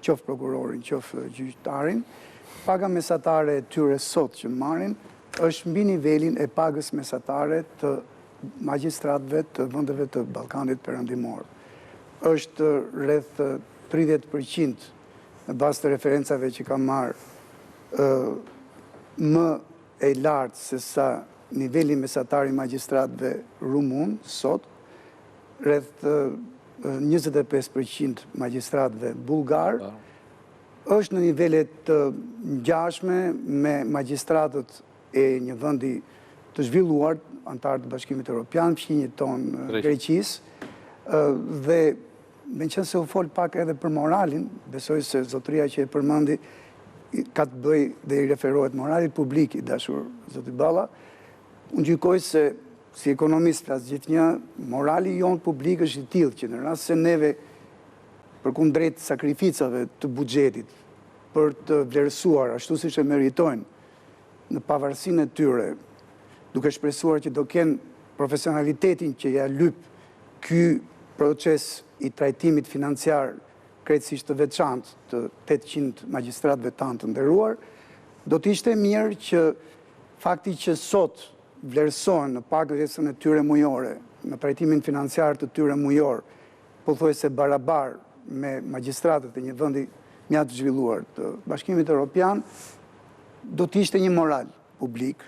qoftë prokurorin, qoftë gjyqtarin, paga mesatare e tyre sot që marrin është mbi nivelin e pagës mesatare të magjistratëve të vendeve të Ballkanit Perëndimor. Është rreth 30% në bazë të referencave që kam marrë më e lartë se sa niveli mesatar i magjistratëve rumun sot, rreth 25% magjistratëve bullgar, është në nivelet të ngjashme me magjistratët e një vendi të zhvilluar, antar të Bashkimit Evropian, fqinjit tonë Greqisë, dhe me qenë se u fol pak edhe për moralin, besoj se zotëria që e përmendi ka të bëj dhe i referohet moralit publik i dashur zoti Balla, unë gjykoj se si ekonomist flas gjithnjë, morali jonë publik është i tillë që në rast se neve përkundrejt sakrificave të buxhetit për të vlerësuar ashtu siç e meritojnë në pavarësinë e tyre, duke shpresuar që do kenë profesionalitetin që ja lyp ky proces i trajtimit financiar krejtësisht të veçantë të 800 magjistratëve tanë të nderuar, do të ishte mirë që fakti që sot vlerësohen në pagesën e tyre mujore, në trajtimin financiar të tyre mujor, pothuajse barabar me magjistratët e një vendi mjaft të zhvilluar të Bashkimit Evropian, do të ishte një moral publik,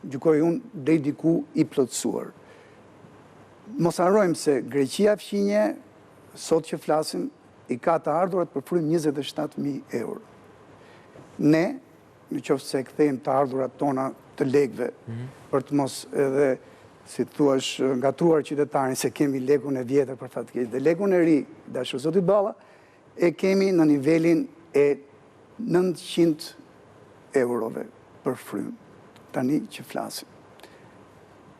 gjykoj unë deri diku i plotësuar. Mos harrojmë se Greqia fqinje, sot që flasim, i ka të ardhurat për frym 27.000 euro. Ne, në qoftë se kthejmë të ardhurat tona të lekëve, për të mos edhe, si thuash, ngatruar qytetarin se kemi lekun e vjetër për fatkeq. Dhe lekun e ri, dashur zoti Balla, e kemi në nivelin e 900 eurove për frym. Tani që flasim.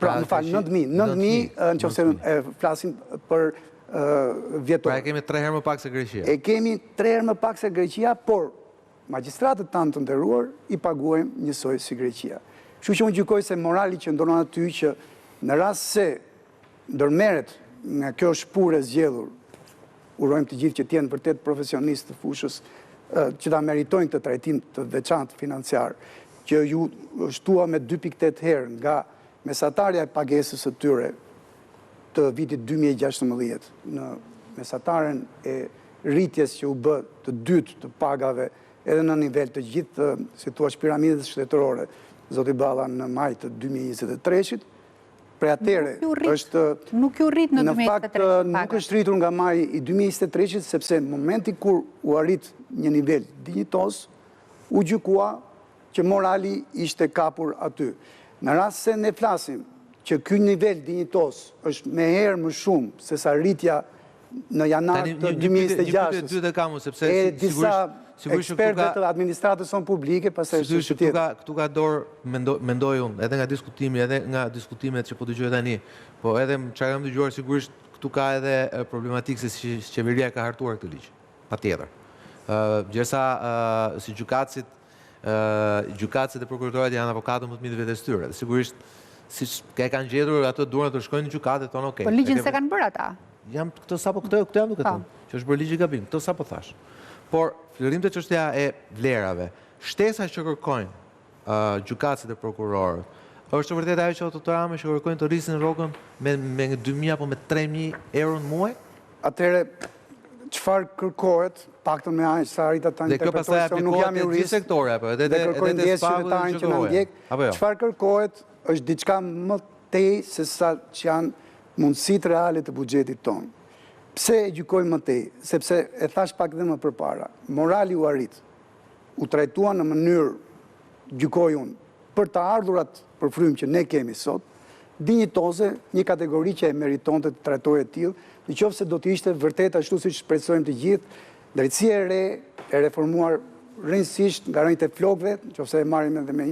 Pra, më falë, 9.000, në qoftë se flasim për vjetor. Pra e kemi 3 herë më pak se Greqia. E kemi 3 herë më pak se Greqia, por magjistratët tanë të nderuar i paguajmë njësoj si Greqia. Kështu që unë gjykoj se morali që ndonon aty që në rast se ndërmerret nga kjo shpurë e zgjedhur, urojmë të gjithë që të jenë vërtet profesionistë të fushës, që ta meritojnë këtë trajtim të veçantë financiar, që ju shtua me 2.8 herë nga mesatarja e pagesës së tyre të vitit 2016 në mesataren e rritjes që u bë të dytë të pagave edhe në nivel të gjithë, si thua, piramidës shtetërore, zoti Balla, në maj të 2023-shit, prej atere është... Nuk ju rrit në 2023-shit. Në fakt, nuk është rritur nga maj i 2023-shit, sepse në momenti kur u arrit një nivel dinjitos, u gjykua që morali ishte kapur aty. Në rast se ne flasim që ky nivel dinjitos është me herë më shumë se sa rritja në janar të 2026 e disa ekspertëve të administratës sonë publike, pastaj është çështje tjetër. Këtu ka dorë mendoj unë, edhe nga diskutimi, edhe nga diskutimet që po dëgjoj tani, po edhe çfarë kam dëgjuar sigurisht këtu ka edhe problematikë se si qeveria ka hartuar këtë ligj. Patjetër. Gjërsa si gjykatësit e prokuratorit janë avokatë më të mirë vetes tyre. Sigurisht siç kanë gjetur ato duan të shkojnë në gjykatë tonë, okay. Po ligjin se kanë bërë ata. Jam këto sapo këto jam duke thënë, që është bërë ligj i gabim, këto sapo thash. Por fillim të çështja e vlerave, shtesa që kërkojnë gjykatësit e prokurorët, është vërtet ajo që autotorame që kërkojnë të rrisin rrogën me 2.000 apo me 3.000 euro në muaj? Atëherë, çfarë kërkohet, paktën me aq sa arrit ata interpretojnë se nuk jam jurist, dhe kërkojnë ndjes qytetarin që na ndjek, çfarë kërkohet është diçka më tej se sa që janë mundësitë reale të buxhetit tonë. Pse e gjykoj më tej? Sepse e thash pak dhe më përpara, morali u arrit, u trajtua në mënyrë, gjykoj unë, për të ardhurat për frym që ne kemi sot, dinjitoze, një kategori që e meritonte të trajtohej tillë, nëse do të ishte vërtet ashtu siç shpresojmë të gjithë, drejtësia e re, e reformuar rrënjësisht nga rrënjët e flokëve, nëse e marrim edhe me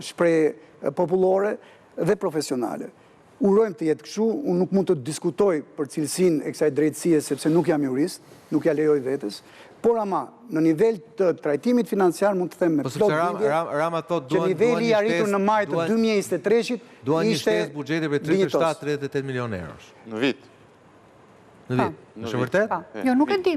shprehje popullore dhe profesionale. Urojmë të jetë kështu, unë nuk mund të diskutoj për cilësinë e kësaj drejtësie sepse nuk jam jurist, nuk ja lejoj vetes, por ama në nivel të trajtimit financiar mund të them me plot bindje që niveli i arritur në maj të 2023-shit duan një shtesë buxheti për 37-38 milionë euro. Në vit. Në vit. Është vërtet? Jo, nuk e di.